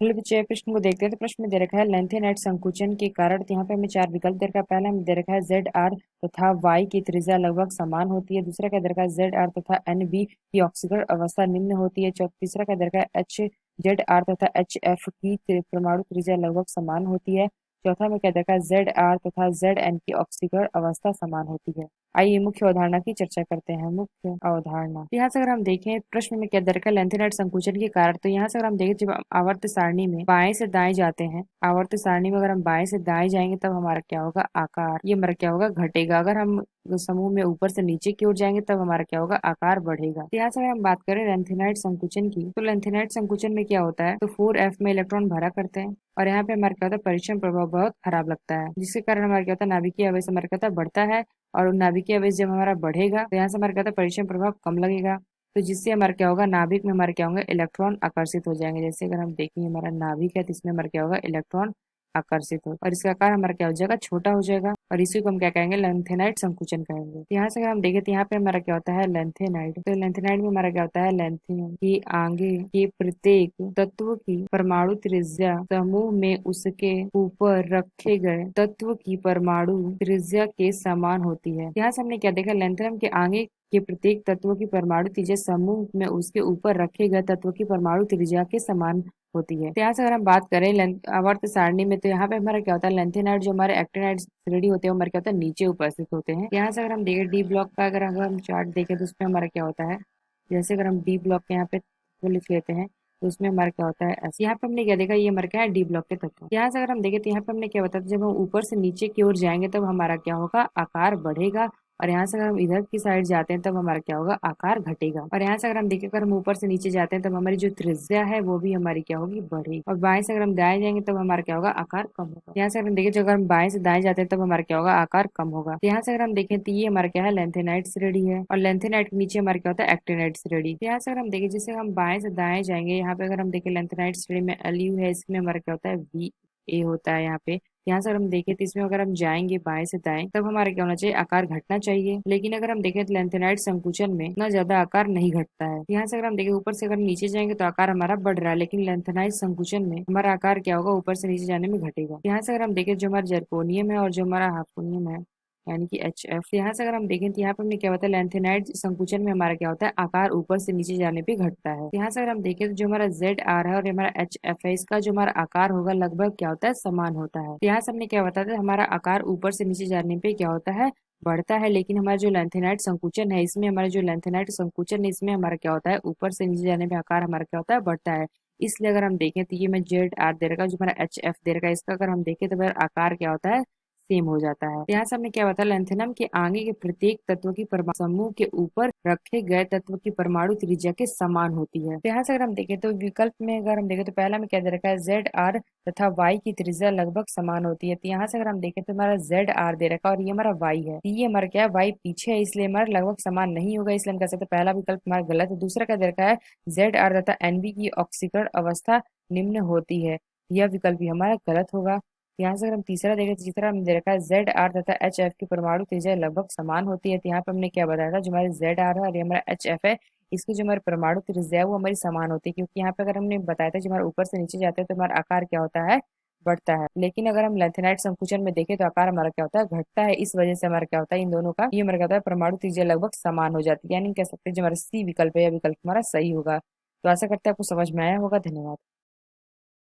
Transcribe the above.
चलिए बच्चे प्रश्न को देखते हैं। तो प्रश्न में दे रखा है लेंथेनाइट संकुचन के कारण। तो यहाँ पे हमें चार विकल्प दे रखा है। पहला हमें दे रखा है जेड आर तथा वाई की त्रिज्या लगभग समान होती है। दूसरा क्या दे रखा है जेड आर तथा एन बी की ऑक्सीकरण अवस्था निम्न होती है। तीसरा क्या दे रखा है एच जेड आर तथा एच एफ की परमाणु त्रिज्या लगभग समान होती है। चौथा में क्या दे रखा है जेड आर तथा जेड एन की ऑक्सीकरण अवस्था समान होती है। आइए मुख्य अवधारणा की चर्चा करते हैं। मुख्य अवधारणा, तो यहाँ से अगर हम देखें प्रश्न में क्या दे रखा है लेंथेनाइट संकुचन के कारण। तो यहाँ से अगर हम देखें जब हम आवर्त सारणी में बाएं से दाएं जाते हैं, आवर्त सारणी में अगर हम बाएं से दाएं जाएंगे तब हमारा क्या होगा आकार, ये हमारा क्या होगा घटेगा। अगर हम समूह में ऊपर से नीचे की ओर जाएंगे तब हमारा क्या होगा आकार बढ़ेगा। तो यहाँ से अगर हम बात करें लेंथेनाइट संकुचन की, तो लेंथेनाइट संकुचन में क्या होता है, तो 4f में इलेक्ट्रॉन भरा करते हैं और यहाँ पे हमारा क्या होता है परीक्षण प्रभाव बहुत खराब लगता है, जिसके कारण हमारा क्या होता है नाभिकीय आवेश हमारा क्या होता है बढ़ता है। और नाभिकीय आवेश जब हमारा बढ़ेगा तो यहाँ से हमारा क्या होता है परीक्षण प्रभाव कम लगेगा। तो जिससे हमारा क्या होगा नाभिक में हमारे क्या होंगे इलेक्ट्रॉन आकर्षित हो जाएंगे। जैसे अगर हम देखेंगे हमारा नाभिक है तो इसमें हमारा क्या होगा इलेक्ट्रॉन आकर्षित हो और इसका आकार हमारा क्या हो जाएगा छोटा हो जाएगा और इसी को हम क्या कहेंगे लेंथेनाइट संकुचन कहेंगे। तो यहाँ से अगर हम देखें तो यहाँ पे हमारा क्या होता है लेंथेनाइट। तो लेंथेनाइट में हमारा क्या होता है लेंथियम की आगे के प्रत्येक तत्व की परमाणु त्रिज्या समूह में उसके ऊपर रखे गए तत्व की परमाणु त्रिज्या के समान होती है। यहाँ से हमने क्या देखा लेंथेनियम के आगे के प्रत्येक तत्व की परमाणु त्रिज्या समूह में उसके ऊपर रखे गए तत्व की परमाणु त्रिज्या के समान होती है। तो यहाँ से अगर हम बात करें आवर्त सारणी में, तो यहाँ पे हमारा क्या होता है लेंथेनाइट जो हमारे एक्टिनाइट रेडी होते हैं हमारे क्या होता है नीचे उपस्थित होते हैं। यहाँ से अगर हम देखें डी ब्लॉक का अगर हम चार्ट देखें तो उसमें हमारा क्या होता है, जैसे अगर हम डी ब्लॉक के यहाँ पे वो लिख लेते हैं तो उसमें हमारा क्या होता है ऐसे। यहाँ पे हमने क्या देखा, ये हमारा क्या है डी ब्लॉक के तत्व। यहाँ से अगर हम देखें तो यहाँ पे हमने क्या बताया जब हम ऊपर से नीचे की ओर जाएंगे तब हमारा क्या होगा आकार बढ़ेगा और यहाँ से अगर हम इधर की साइड जाते हैं तब हमारा क्या होगा आकार घटेगा। और यहाँ से अगर हम देखें अगर हम ऊपर से नीचे जाते हैं तब हमारी जो त्रिज्या है वो भी हमारी क्या होगी बढ़ेगी। और बाएं से अगर हम दाएं जाएंगे तब हमारा क्या होगा आकार कम होगा। यहाँ से अगर हम देखें जो अगर हम बाएं से दाएं जाते हैं तब हमारा क्या होगा आकार कम होगा। तो यहाँ से अगर हम देखें तो ये हमारा क्या है लेंथेनाइट श्रेणी है और लेंथेनाइट के नीचे हमारा क्या होता है एक्टिनाइट श्रेणी। तो यहाँ से अगर हम देखें जैसे हम बाएं से दाएं जाएंगे, यहाँ पे अगर हम देखें लेंथेनाइट श्रेणी में एलयू है, इसमें हमारा क्या होता है वी ए होता है। यहाँ पे यहाँ से अगर हम देखें तो इसमें अगर हम जाएंगे बाएं से दाएं तब हमारा क्या होना चाहिए आकार घटना चाहिए। लेकिन अगर हम देखें तो लेंथेनाइट संकुचन में इतना ज्यादा आकार नहीं घटता है। यहाँ से अगर हम देखें ऊपर से अगर नीचे जाएंगे तो आकार हमारा बढ़ रहा है, लेकिन लेंथेनाइट संकुचन में हमारा आकार क्या होगा ऊपर से नीचे जाने में घटेगा। यहाँ से अगर हम देखें जो हमारा जर्कोनियम है और जो हमारा हाफोनियम है यानी कि एच एफ, यहाँ से अगर हम देखें तो यहाँ पे हमने क्या होता है लेंथेनाइट संकुचन में हमारा क्या होता है आकार ऊपर से नीचे जाने पे घटता है। यहाँ से अगर हम देखें तो जो हमारा जेड आर है और हमारा एच एफ है इसका जो हमारा आकार होगा लगभग क्या होता है समान होता है। यहाँ से हमने क्या बताया था हमारा आकार ऊपर से नीचे जाने पे क्या होता है बढ़ता है, लेकिन हमारा जो लेंथेनाइट संकुचन है इसमें हमारा जो लेंथेनाइट संकुचन है इसमें हमारा क्या होता है ऊपर से नीचे जाने पे आकार हमारा क्या होता है बढ़ता है। इसलिए अगर हम देखें तो ये मैं जेड आर दे रखा जो हमारा एच एफ दे रखा है इसका अगर हम देखें तो हमारा आकार क्या होता है सेम हो जाता है। यहाँ से हमने क्या बताया लेंथेनम के आगे के प्रत्येक तत्व की परमाणु समूह के ऊपर रखे गए तत्व की परमाणु त्रिज्या के समान होती है। तो यहाँ से अगर हम देखें तो विकल्प में अगर हम देखें तो पहला में क्या दे रखा है जेड आर तथा वाई की त्रिज्या लगभग समान होती है। तो यहाँ से अगर हम देखें तो हमारा जेड आर दे रखा है और ये हमारा वाई है, तो ये हमारा क्या है वाई पीछे है इसलिए हमारा लगभग समान नहीं होगा, इसलिए हम कह सकते हैं पहला विकल्प हमारा गलत है। दूसरा क्या दे रखा है जेड आर तथा एनबी की ऑक्सीकरण अवस्था निम्न होती है, यह विकल्प भी हमारा गलत होगा। यहाँ से अगर हम तीसरा देखें तो तीसरा हमने दे रखा है जेड आर तथा एच एफ की परमाणु त्रिज्या लगभग समान होती है। तो यहाँ पे हमने क्या बताया था जो हमारे जेड आर है और ये हमारा एच एफ है इसकी जो हमारी परमाणु त्रिज्या है वो हमारी समान होती है, क्योंकि यहाँ पे अगर हमने बताया था जो हमारे ऊपर से नीचे जाते हैं तो हमारा आकार क्या होता है बढ़ता है। लेकिन अगर हम लेंथेनाइट संकुचन में देखें तो आकार हमारा क्या होता है घटता है। इस वजह से हमारा क्या होता है इन दोनों का ये हमारा क्या होता है परमाणु त्रिज्या लगभग समान हो जाती है, यानी कह सकते हैं जो हमारा सी विकल्प है यह विकल्प हमारा सही होगा। तो आशा करते हैं आपको समझ में आया होगा। धन्यवाद।